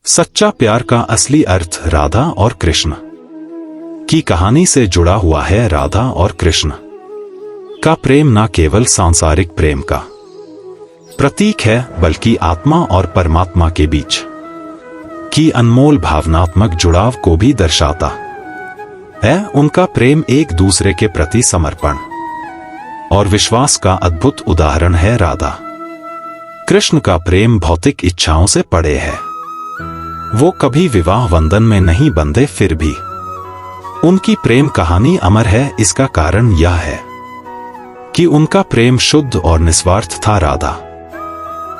सच्चा प्यार का असली अर्थ राधा और कृष्ण की कहानी से जुड़ा हुआ है। राधा और कृष्ण का प्रेम न केवल सांसारिक प्रेम का प्रतीक है, बल्कि आत्मा और परमात्मा के बीच की अनमोल भावनात्मक जुड़ाव को भी दर्शाता है। उनका प्रेम एक दूसरे के प्रति समर्पण और विश्वास का अद्भुत उदाहरण है। राधा कृष्ण का प्रेम भौतिक इच्छाओं से परे है। वो कभी विवाह बंधन में नहीं बंधे, फिर भी उनकी प्रेम कहानी अमर है। इसका कारण यह है कि उनका प्रेम शुद्ध और निस्वार्थ था। राधा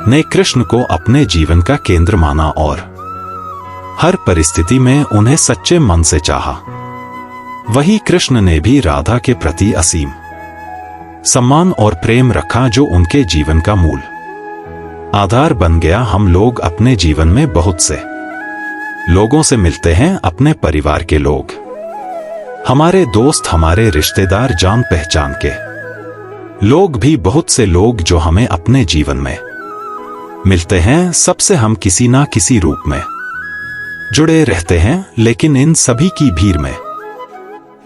ने कृष्ण को अपने जीवन का केंद्र माना और हर परिस्थिति में उन्हें सच्चे मन से चाहा। वही कृष्ण ने भी राधा के प्रति असीम सम्मान और प्रेम रखा, जो उनके जीवन का मूल आधार बन गया। हम लोग अपने जीवन में बहुत से लोगों से मिलते हैं, अपने परिवार के लोग, हमारे दोस्त, हमारे रिश्तेदार, जान पहचान के लोग भी, बहुत से लोग जो हमें अपने जीवन में मिलते हैं। सबसे हम किसी ना किसी रूप में जुड़े रहते हैं, लेकिन इन सभी की भीड़ में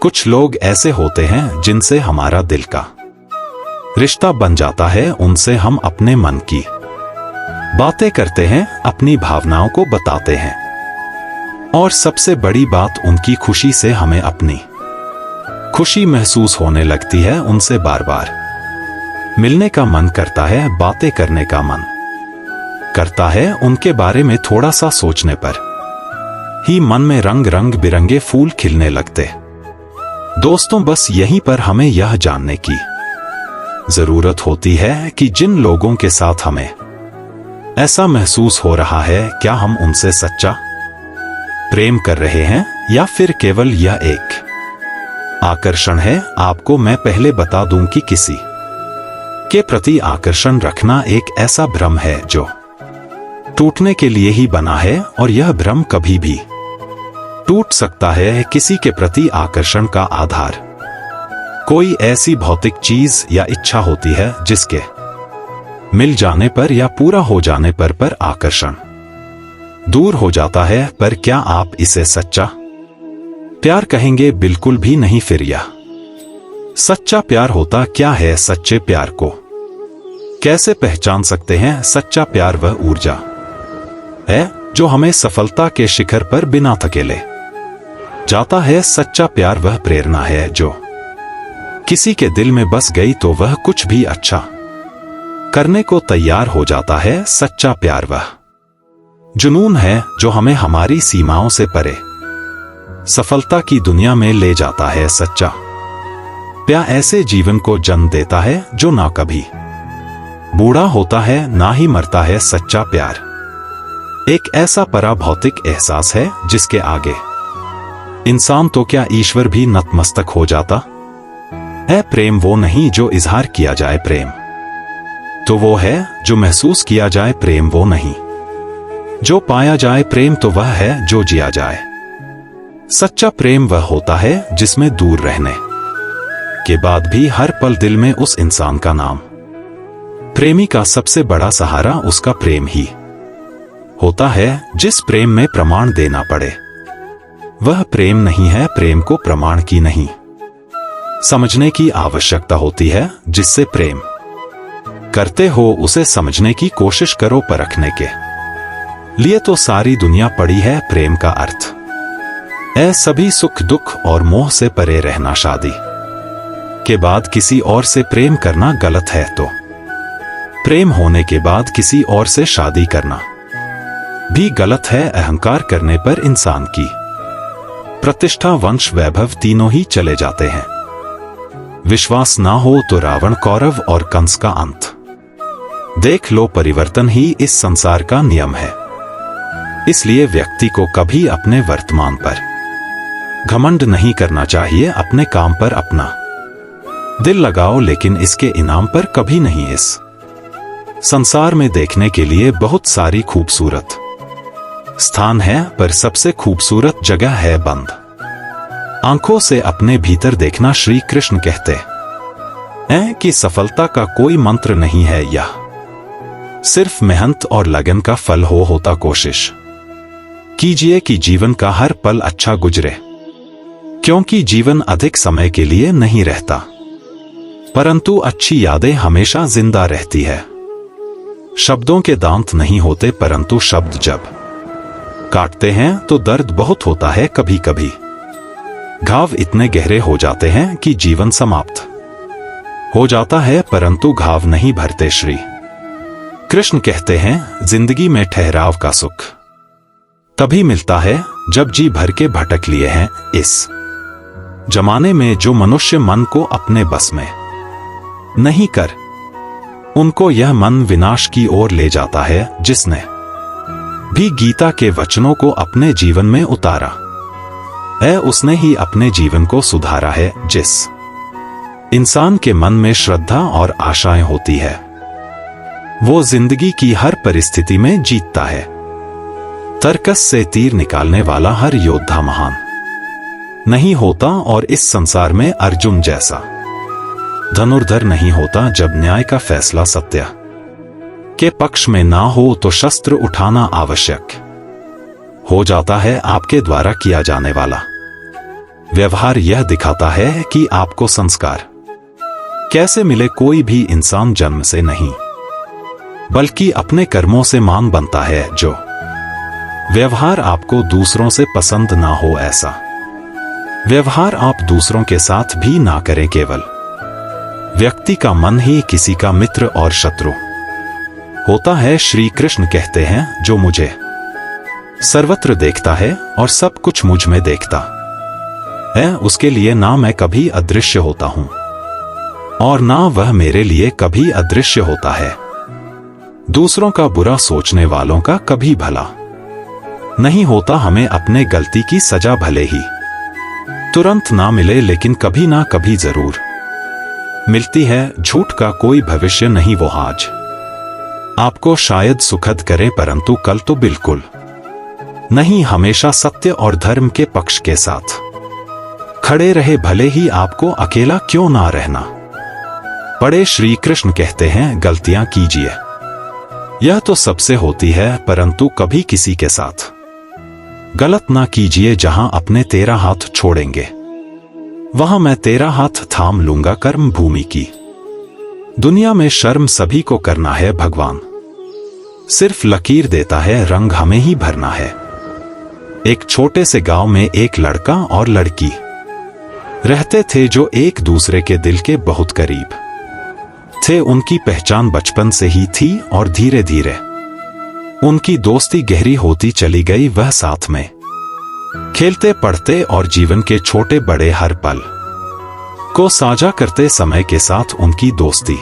कुछ लोग ऐसे होते हैं जिनसे हमारा दिल का रिश्ता बन जाता है। उनसे हम अपने मन की बातें करते हैं, अपनी भावनाओं को बताते हैं, और सबसे बड़ी बात, उनकी खुशी से हमें अपनी खुशी महसूस होने लगती है। उनसे बार बार मिलने का मन करता है, बातें करने का मन करता है। उनके बारे में थोड़ा सा सोचने पर ही मन में रंग रंग बिरंगे फूल खिलने लगते। दोस्तों, बस यहीं पर हमें यह जानने की जरूरत होती है कि जिन लोगों के साथ हमें ऐसा महसूस हो रहा है, क्या हम उनसे सच्चा प्रेम कर रहे हैं या फिर केवल यह एक आकर्षण है। आपको मैं पहले बता दूं कि किसी के प्रति आकर्षण रखना एक ऐसा भ्रम है जो टूटने के लिए ही बना है, और यह भ्रम कभी भी टूट सकता है। किसी के प्रति आकर्षण का आधार कोई ऐसी भौतिक चीज या इच्छा होती है जिसके मिल जाने पर या पूरा हो जाने पर आकर्षण दूर हो जाता है। पर क्या आप इसे सच्चा प्यार कहेंगे? बिल्कुल भी नहीं। फिर यह सच्चा प्यार होता क्या है? सच्चे प्यार को कैसे पहचान सकते हैं? सच्चा प्यार वह ऊर्जा है जो हमें सफलता के शिखर पर बिना थके ले जाता है। सच्चा प्यार वह प्रेरणा है जो किसी के दिल में बस गई तो वह कुछ भी अच्छा करने को तैयार हो जाता है। सच्चा प्यार वह जुनून है जो हमें हमारी सीमाओं से परे सफलता की दुनिया में ले जाता है। सच्चा प्यार ऐसे जीवन को जन्म देता है जो ना कभी बूढ़ा होता है, ना ही मरता है। सच्चा प्यार एक ऐसा पराभौतिक एहसास है जिसके आगे इंसान तो क्या, ईश्वर भी नतमस्तक हो जाता है। प्रेम वो नहीं जो इजहार किया जाए, प्रेम तो वो है जो महसूस किया जाए। प्रेम वो नहीं जो पाया जाए, प्रेम तो वह है जो जिया जाए। सच्चा प्रेम वह होता है जिसमें दूर रहने के बाद भी हर पल दिल में उस इंसान का नाम। प्रेमी का सबसे बड़ा सहारा उसका प्रेम ही होता है। जिस प्रेम में प्रमाण देना पड़े वह प्रेम नहीं है। प्रेम को प्रमाण की नहीं समझने की आवश्यकता होती है। जिससे प्रेम करते हो उसे समझने की कोशिश करो। परखने के लिए तो सारी दुनिया पड़ी है। प्रेम का अर्थ है सभी सुख दुख और मोह से परे रहना। शादी के बाद किसी और से प्रेम करना गलत है, तो प्रेम होने के बाद किसी और से शादी करना भी गलत है। अहंकार करने पर इंसान की प्रतिष्ठा, वंश, वैभव तीनों ही चले जाते हैं। विश्वास ना हो तो रावण, कौरव और कंस का अंत देख लो। परिवर्तन ही इस संसार का नियम है। इसलिए व्यक्ति को कभी अपने वर्तमान पर घमंड नहीं करना चाहिए। अपने काम पर अपना दिल लगाओ, लेकिन इसके इनाम पर कभी नहीं। इस संसार में देखने के लिए बहुत सारी खूबसूरत स्थान है, पर सबसे खूबसूरत जगह है बंद आंखों से अपने भीतर देखना। श्री कृष्ण कहते हैं कि सफलता का कोई मंत्र नहीं है, यह सिर्फ मेहनत और लगन का फल होता कोशिश कीजिए कि जीवन का हर पल अच्छा गुजरे, क्योंकि जीवन अधिक समय के लिए नहीं रहता, परंतु अच्छी यादें हमेशा जिंदा रहती है। शब्दों के दांत नहीं होते, परंतु शब्द जब काटते हैं तो दर्द बहुत होता है। कभी कभी घाव इतने गहरे हो जाते हैं कि जीवन समाप्त हो जाता है, परंतु घाव नहीं भरते। श्री कृष्ण कहते हैं, जिंदगी में ठहराव का सुख तभी मिलता है जब जी भर के भटक लिए हैं इस जमाने में। जो मनुष्य मन को अपने बस में नहीं कर, उनको यह मन विनाश की ओर ले जाता है। जिसने भी गीता के वचनों को अपने जीवन में उतारा है, उसने ही अपने जीवन को सुधारा है। जिस इंसान के मन में श्रद्धा और आशाएं होती है, वो जिंदगी की हर परिस्थिति में जीतता है। तर्कस से तीर निकालने वाला हर योद्धा महान नहीं होता, और इस संसार में अर्जुन जैसा धनुर्धर नहीं होता। जब न्याय का फैसला सत्य के पक्ष में ना हो तो शस्त्र उठाना आवश्यक हो जाता है। आपके द्वारा किया जाने वाला व्यवहार यह दिखाता है कि आपको संस्कार कैसे मिले। कोई भी इंसान जन्म से नहीं, बल्कि अपने कर्मों से मान बनता है। जो व्यवहार आपको दूसरों से पसंद ना हो, ऐसा व्यवहार आप दूसरों के साथ भी ना करें। केवल व्यक्ति का मन ही किसी का मित्र और शत्रु होता है। श्री कृष्ण कहते हैं, जो मुझे सर्वत्र देखता है और सब कुछ मुझ में देखता है, उसके लिए ना मैं कभी अदृश्य होता हूं और ना वह मेरे लिए कभी अदृश्य होता है। दूसरों का बुरा सोचने वालों का कभी भला नहीं होता। हमें अपने गलती की सजा भले ही तुरंत ना मिले, लेकिन कभी ना कभी जरूर मिलती है। झूठ का कोई भविष्य नहीं, वो आज आपको शायद सुखद करे, परंतु कल तो बिल्कुल नहीं। हमेशा सत्य और धर्म के पक्ष के साथ खड़े रहे, भले ही आपको अकेला क्यों ना रहना पड़े। श्री कृष्ण कहते हैं, गलतियां कीजिए, यह तो सबसे होती है, परंतु कभी किसी के साथ गलत ना कीजिए। जहां अपने तेरा हाथ छोड़ेंगे, वहां मैं तेरा हाथ थाम लूंगा। कर्म भूमि की दुनिया में शर्म सभी को करना है। भगवान सिर्फ लकीर देता है, रंग हमें ही भरना है। एक छोटे से गांव में एक लड़का और लड़की रहते थे, जो एक दूसरे के दिल के बहुत करीब थे। उनकी पहचान बचपन से ही थी और धीरे धीरे उनकी दोस्ती गहरी होती चली गई। वह साथ में खेलते पढ़ते और जीवन के छोटे बड़े हर पल को साझा करते। समय के साथ उनकी दोस्ती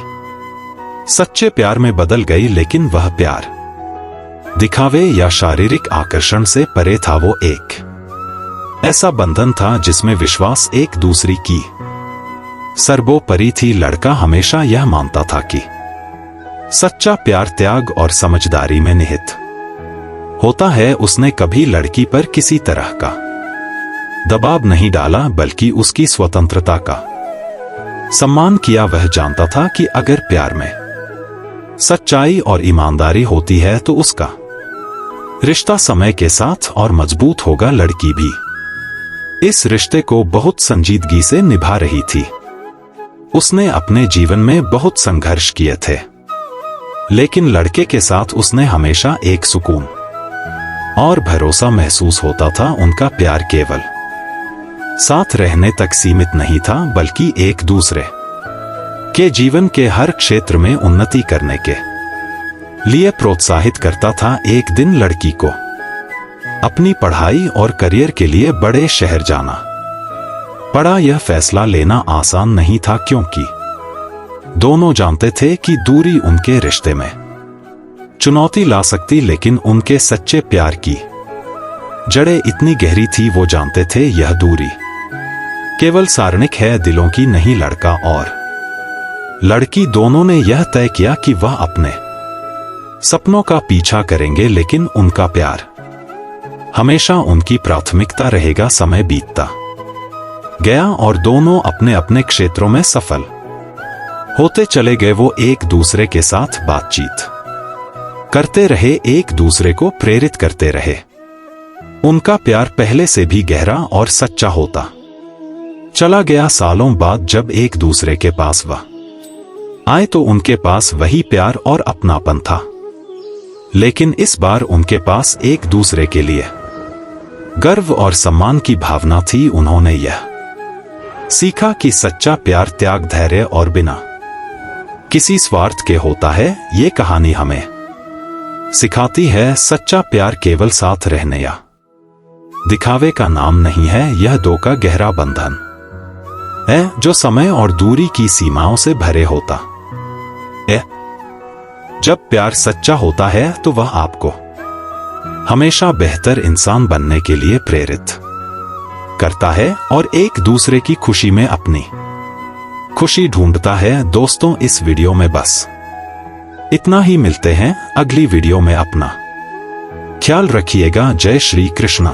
सच्चे प्यार में बदल गई, लेकिन वह प्यार दिखावे या शारीरिक आकर्षण से परे था। वो एक ऐसा बंधन था जिसमें विश्वास एक दूसरे की सर्वोपरि थी। लड़का हमेशा यह मानता था कि सच्चा प्यार त्याग और समझदारी में निहित होता है। उसने कभी लड़की पर किसी तरह का दबाव नहीं डाला, बल्कि उसकी स्वतंत्रता का सम्मान किया। वह जानता था कि अगर प्यार में सच्चाई और ईमानदारी होती है तो उसका रिश्ता समय के साथ और मजबूत होगा। लड़की भी इस रिश्ते को बहुत संजीदगी से निभा रही थी। उसने अपने जीवन में बहुत संघर्ष किए थे, लेकिन लड़के के साथ उसने हमेशा एक सुकून और भरोसा महसूस होता था। उनका प्यार केवल साथ रहने तक सीमित नहीं था, बल्कि एक दूसरे के जीवन के हर क्षेत्र में उन्नति करने के लिए प्रोत्साहित करता था। एक दिन लड़की को अपनी पढ़ाई और करियर के लिए बड़े शहर जाना पड़ा। यह फैसला लेना आसान नहीं था, क्योंकि दोनों जानते थे कि दूरी उनके रिश्ते में चुनौती ला सकती। लेकिन उनके सच्चे प्यार की जड़ें इतनी गहरी थी, वो जानते थे यह दूरी केवल सारणिक है, दिलों की नहीं। लड़का और लड़की दोनों ने यह तय किया कि वह अपने सपनों का पीछा करेंगे, लेकिन उनका प्यार हमेशा उनकी प्राथमिकता रहेगा। समय बीतता गया और दोनों अपने अपने क्षेत्रों में सफल होते चले गए। वो एक दूसरे के साथ बातचीत करते रहे, एक दूसरे को प्रेरित करते रहे। उनका प्यार पहले से भी गहरा और सच्चा होता चला गया। सालों बाद जब एक दूसरे के पास वह आए तो उनके पास वही प्यार और अपनापन था, लेकिन इस बार उनके पास एक दूसरे के लिए गर्व और सम्मान की भावना थी। उन्होंने यह सीखा कि सच्चा प्यार त्याग, धैर्य और बिना किसी स्वार्थ के होता है। ये कहानी हमें सिखाती है सच्चा प्यार केवल साथ रहने या दिखावे का नाम नहीं है, यह दो का गहरा बंधन है जो समय और दूरी की सीमाओं से भरे होता है। जब प्यार सच्चा होता है तो वह आपको हमेशा बेहतर इंसान बनने के लिए प्रेरित करता है और एक दूसरे की खुशी में अपनी खुशी ढूंढता है। दोस्तों, इस वीडियो में बस इतना ही। मिलते हैं अगली वीडियो में। अपना ख्याल रखिएगा। जय श्री कृष्ण।